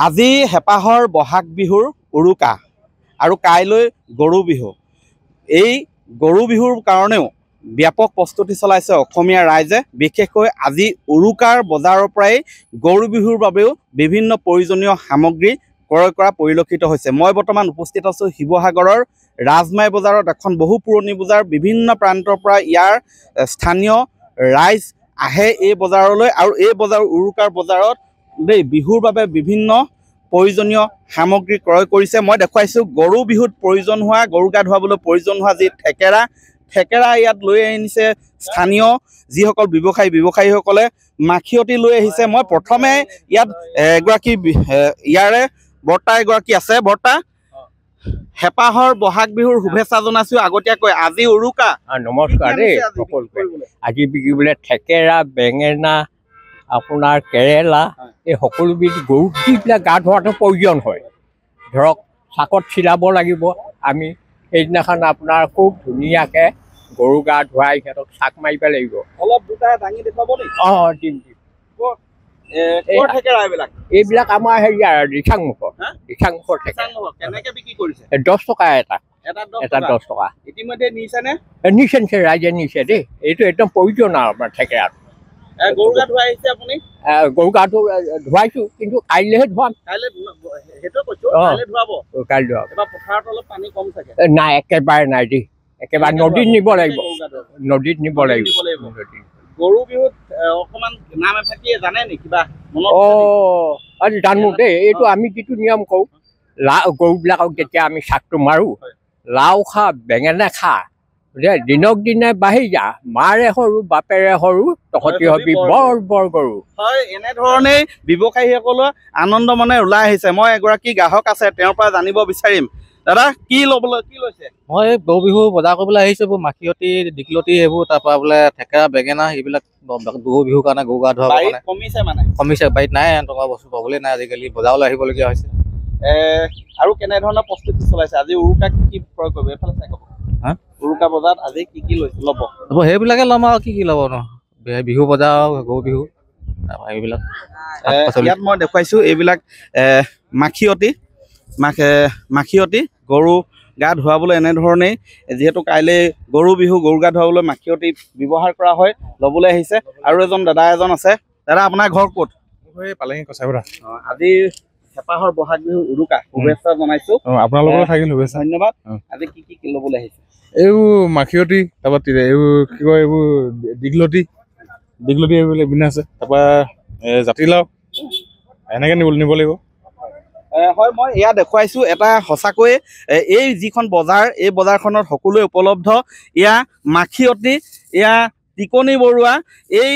আজি হেপাহৰ বহাগ বিহুৰ উৰুকা আৰু কাইলৈ গৰু বিহু। এই গৰু বিহুৰ কাৰণেও ব্যাপক প্ৰস্তুতি চলাইছে অসমীয়া ৰাইজে। বিশেষকৈ আজি উৰুকাৰ বজাৰৰ পৰাই গৰু বিহুৰ বাবেও বিভিন্ন প্ৰয়োজনীয় সামগ্ৰী ক্ৰয় কৰা পৰিলক্ষিত হৈছে। মই বৰ্তমান উপস্থিত আছোঁ শিৱসাগৰৰ ৰাজমাই বজাৰত। এখন বহু পুৰণি বজাৰ। বিভিন্ন প্ৰান্তৰ পৰা ইয়াৰ স্থানীয় ৰাইজ আহে এই বজাৰলৈ আৰু এই বজাৰ উৰুকাৰ বজাৰত বিহুৰ বাবে বিভিন্ন প্ৰয়োজনীয় সামগ্ৰী ক্ৰয় কৰিছে। মই দেখুৱাইছোঁ গৰু বিহুত প্ৰয়োজন হোৱা, গৰু গা ধুৱাবলৈ প্ৰয়োজন হোৱা যি থেকেৰা ইয়াত লৈ আনিছে স্থানীয় যিসকল ব্যৱসায়ীসকলে মাখিয়তী লৈ আহিছে। মই প্ৰথমে ইয়াত এগৰাকী ইয়াৰে বৰ্তা এগৰাকী আছে। বৰ্তা, হেপাহৰ বহাগ বিহুৰ শুভেচ্ছা জনাইছোঁ আগতীয়াকৈ। আজি উৰুকা। নমস্কাৰ দেই সকলোকে। আজি বিকিবলৈ থেকেৰা, বেঙেনা, আপোনাৰ কেৰেলা, এই সকলোবিধ গৰু যিবিলাক গা ধোৱাটো প্ৰয়োজন হয়। ধৰক চাকত চিলাব লাগিব আমি, সেইদিনাখন আপোনাৰ খুব ধুনীয়াকৈ গৰু গা ধুৱাই সিহঁতক চাক মাৰিব লাগিব। অলপ দুটা দাঙি দেখুৱাব নেকি? দিম। এইবিলাক আমাৰ হেৰিয়াৰ দিচাংমুখৰ থেকেৰা। কেনেকৈ বিক্ৰী কৰিছে? 10 টকা এটা 10 টকা। ইতিমধ্যে নিছেনে? নিছে ৰাইজে নিছে দেই। এইটো একদম প্ৰয়োজন আৰু আমাৰ থেকেৰাটো। গৰু গা ধুৱাই আহিছে আপুনি? গৰু গাটো ধুৱাইছোঁ, কিন্তু কাইলৈহে ধুৱাম। কাইলৈ ধুৱাব? কাইলৈ ধুৱাম। এবাৰ পথাৰত অলপ পানী কম থাকে। নাই, একেবাৰে নাই দেই। একেবাৰে নদীত নিব লাগিব। নদীত নিব লাগিব। গৰু বিহুত অকণমান নাম এফাকি জানে নেকি কিবা? আজি জানো দেই। এইটো আমি যিটো নিয়ম কৰোঁ, গৰুবিলাকক যেতিয়া আমি চাকটো মাৰোঁ, লাও খা বেঙেনা খা, দিনক দিনে বাঢ়ি যা, মাৰে সৰু বাপেৰে সৰু, তহঁতি হবি বৰ বৰ গৰু। হয়, এনেধৰণেই ব্যৱসায়ীসকলৰ আনন্দ মনে ওলাই আহিছে। মই এগৰাকী গ্ৰাহক আছে, তেওঁৰ পৰা জানিব বিচাৰিম। দাদা, কি লৈছে? মই গৰু বিহু বজাৰ কৰিবলৈ আহিছোঁ। এইবোৰ মাখিয়তী, দীঘলতি, এইবোৰ তাৰপৰা বোলে থেকেৰা, বেঙেনা, এইবিলাক গৰু বিহুৰ কাৰণে গৰু গা ধোৱাৰ কাৰণে কমিছে। বাৰীত নাই এনেকুৱা বস্তু পাবলৈ নাই আজিকালি, বজাৰলৈ আহিবলগীয়া হৈছে। আৰু কেনেধৰণৰ প্ৰস্তুতি চলাইছে? আজি উৰুকা কি ক্ৰয় কৰিব? এইফালে চাই ক'ব। উৰুকা বজাৰত আজি কি ল'ব? সেইবিলাকে ল'ম আৰু কি ল'ব ন? বিহু বজাৰ, গৰু বিহু, এইবিলাক। ইয়াত মই দেখুৱাইছোঁ এইবিলাক মাখিয়তী গৰু গা ধুৱাবলৈ। এনেধৰণেই যিহেতু কাইলৈ গৰু বিহু, গৰু গা ধুৱাবলৈ মাখিয়তী ব্যৱহাৰ কৰা হয়, ল'বলৈ আহিছে। আৰু দাদা এজন আছে। দাদা, আপোনাৰ ঘৰ ক'ত? পালেঙি কচাইবৰা। আজি হেপাহৰ বহাগ বিহু উৰুকা শুভেচ্ছা জনাইছোঁ। আপোনালোকৰ থাকিল শুভেচ্ছা। ধন্যবাদ। আজি কি ল'বলৈ আহিছে? এইবোৰ মাখিয়তী, তাৰপৰা এইবোৰ কি কয়, এইবোৰ দীঘলতি এইবিলাক বিনা আছে। তাৰপৰা জাতিলাও এনেকৈ নিব লাগিব। হয়, মই এয়া দেখুৱাইছোঁ এটা সঁচাকৈয়ে এই যিখন বজাৰ, এই বজাৰখনত সকলোৱে উপলব্ধ। এয়া মাখিয়তী, এয়া টিকনি বৰুৱা, এই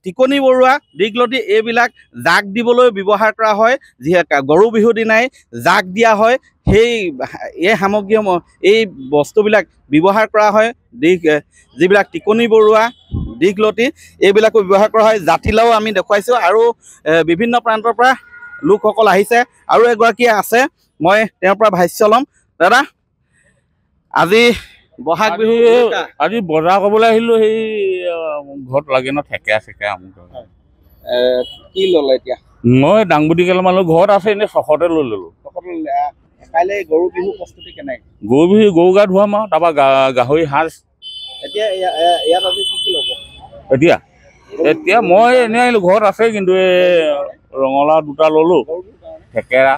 টিকনি বৰুৱা, দীঘলতি, এইবিলাক জাক দিবলৈ ব্যৱহাৰ কৰা হয়। যিহেতু গৰু বিহুৰ দিনাই জাক দিয়া হয়, এই সামগ্ৰীসমূহ, এই বস্তুবিলাক ব্যৱহাৰ কৰা হয়। যিবিলাক টিকনি বৰুৱা, দীঘলতি, এইবিলাকো ব্যৱহাৰ কৰা হয়। জাতিলাও আমি দেখুৱাইছোঁ। আৰু বিভিন্ন প্ৰান্তৰ পৰা লোকসকল আহিছে। আৰু এগৰাকী আছে, মই তেওঁৰ পৰা ভাষ্য ল'ম। দাদা, আজি বহাগ বিহু, আজি বজাৰ কৰিবলৈ আহিলোঁ। সেই ঘৰত লাগে ন থেকেৰা কি ল'লে এতিয়া? মই দাংবুটি কেইটামান ঘৰত আছে, এনেই 600তে লৈ ল'লোঁ। কাইলৈ গৰু বিহু প্ৰস্তুতি কেনেকৈ? গৰু গা ধুৱাম আৰু তাৰপৰা গাহৰি সাঁজ। এতিয়া ইয়াত আজি কি ল'ব? এতিয়া মই এনেই আহিলোঁ, ঘৰত আছে। কিন্তু এই ৰঙালাও 2টা ল'লোঁ, থেকেৰা।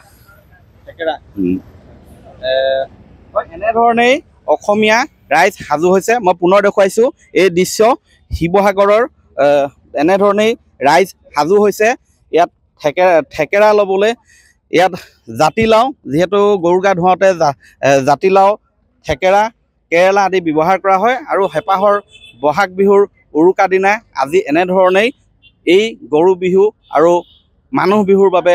এনেধৰণেই অসমীয়া ৰাইজ সাজু হৈছে। মই পুনৰ দেখুৱাইছোঁ এই দৃশ্য শিৱসাগৰৰ। এনেধৰণেই ৰাইজ সাজু হৈছে। ইয়াত থেকেৰা ল'বলৈ, ইয়াত জাতিলাও, যিহেতু গৰু গা ধুৱাওঁতে জাতিলাও, থেকেৰা, কেৰেলা আদি ব্যৱহাৰ কৰা হয়। আৰু হেপাহৰ বহাগ বিহুৰ উৰুকা দিনা আজি এনেধৰণেই এই গৰু বিহু আৰু মানুহ বিহুৰ বাবে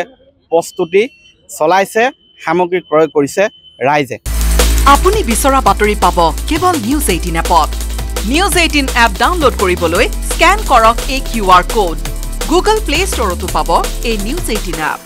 প্ৰস্তুতি চলাইছে, সামগ্ৰী ক্ৰয় কৰিছে ৰাইজে। আপুনি বিচৰা বাতৰি পাব কেৱল নিউজ 18 এপত। নিউজ 18 এপ ডাউনলোড কৰিবলৈ স্কেন কৰক এই QR কোড। গুগল প্লে ষ্টৰতো পাব এই নিউজ 18 এপ।